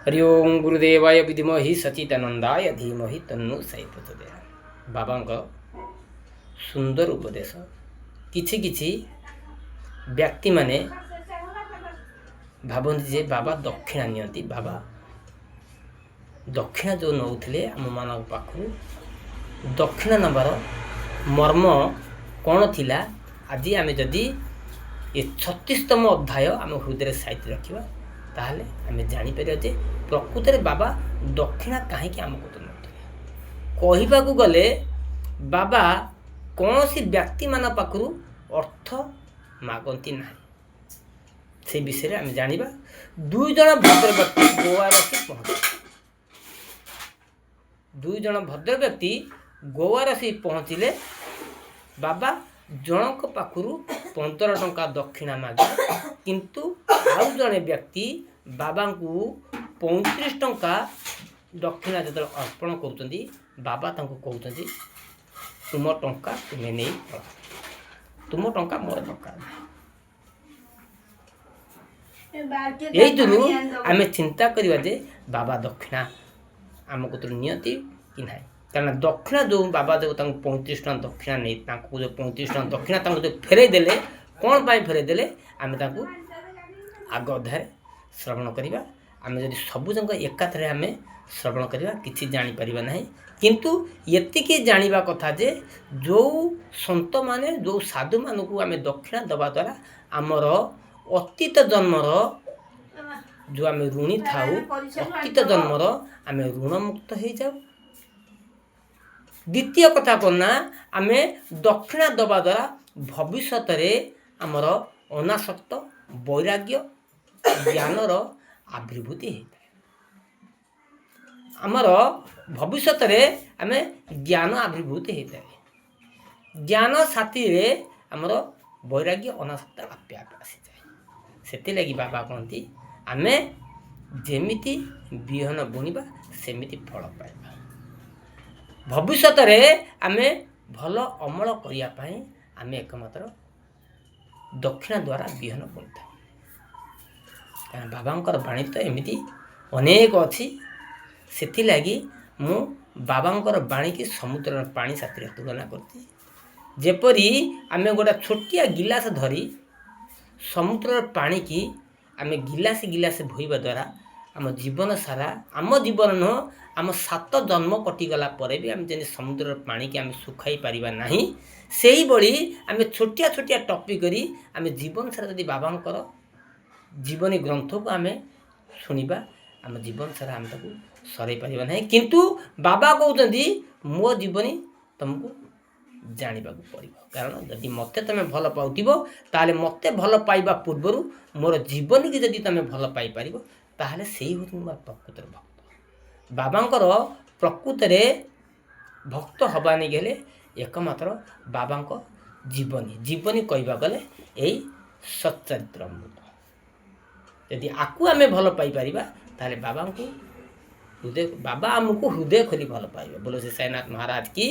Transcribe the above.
हरि ओम गुरुदेवाय विधिमहि सचिदानंदाय धीमहि तन्नो साई प्रचोदयात्। बाबा सुंदर उपदेश। किछि किछि व्यक्ति माने भावती जे बाबा दक्षिणा नियंती। बाबा दक्षिणा जो नौथिले आम मान पाखु दक्षिणा नंबर मर्म कौन थिला आज आम जदि ये 36तम अध्याय आम हृदय साइति रखा ताहले आम जापर जे प्रकृत में बाबा दक्षिणा कहीं आमको तो कहवा गले बाबा कौन सी व्यक्ति मान पाखु अर्थ मागती ना से विषय आम जाना। 2 जन भद्र व्यक्ति गोवा रसी पहुँचे। 2 जन भद्र व्यक्ति गोवा रसी पहुँचले बाबा जनक पाखु 15 टंका दक्षिणा मागे किंतु आउ जड़े व्यक्ति बाबा को 35 टंका दक्षिणा जो अर्पण कर बाबा कहते तुम टंका तुम्हें नहीं पड़ा, तुम टंका मोर टंका। यही दुरु आम चिंता करवा जे बाबा दक्षिणा आम को नियति कि ना, कारण दक्षिणा जो बाबा जो 35 टका दक्षिणा नहीं जो 35 टका दक्षिणा जो फेरई देले कौन पाई फेरई देले आम आग अध्याय श्रवण करवा। आम जब सबुजक एकाथर आम श्रवण करवा किसी जापर ना, किंतु ये जाना कथा जे जो सत माने जो साधु मान को आम दक्षिणा दबा द्वारा आमर अतीत जन्मर जो आम ऋणी थाऊ अतीत जन्मर आम ऋण मुक्त हो जाऊ। द्वितीय कथा करना आम दक्षिणा दबा द्वारा भविष्य आमर अनासक्त वैराग्य ज्ञानर आविर्भूति होता है। आमर भविष्य आम ज्ञान आविर्भूति होता है। ज्ञान साथी रे आमर वैराग्य अनासक्त आपे आपे आसी जाए। से लगी बाबा कहती आम जेमिति बिहन बुणवा सेमिति फल पाइबा। भविष्य आम भल अमल करने आम एकमात्र दक्षिणा द्वारा बिहन बुणी था। कारण बाबांकर बाणी तो एमती अनेक अच्छी से लगी मु बाबांकर बाणी की समुद्र पानी साथी तुलना करती। जेपरी आम गोटे छोटिया गिलास धरी समुद्र पानी की आम गिलास गिलास भोइबा द्वारा आम जीवन सारा आम जीवन नुह आम 7 जन्म कटिगला भी आम जमी समुद्र पानी की आम सुखाई पारिबा नहीं। सही बड़ी आम छोटिया छोटिया टपी करी आम जीवन सारा जदि बाबांकर जीवनी ग्रंथ को आम शुणा आम जीवन सारा आम ताको सरई पारिबा नहीं। किंतु बाबा कहते मो जीवनी तुमको जाना पड़ो। कारण जदि मत तुम भल पाउथिबो ताले मते भल पाइबा पूर्वर मोर जीवनी की जदि तुम भल पाई पारिबो ताले सेही हो तुम प्रकृत भक्त। बाबांकर प्रकृत भक्त हवा नहीं गले एकमात्र बाबांको जीवनी जीवनी कहवा गले यही सच्चरित्र अमृत। यदि आकु आम भल पाई पारिबा ताले बाबा को हृदय बाबा आमको हृदय खोली भल पाइबा। बोलो श्री साईनाथ महाराज की।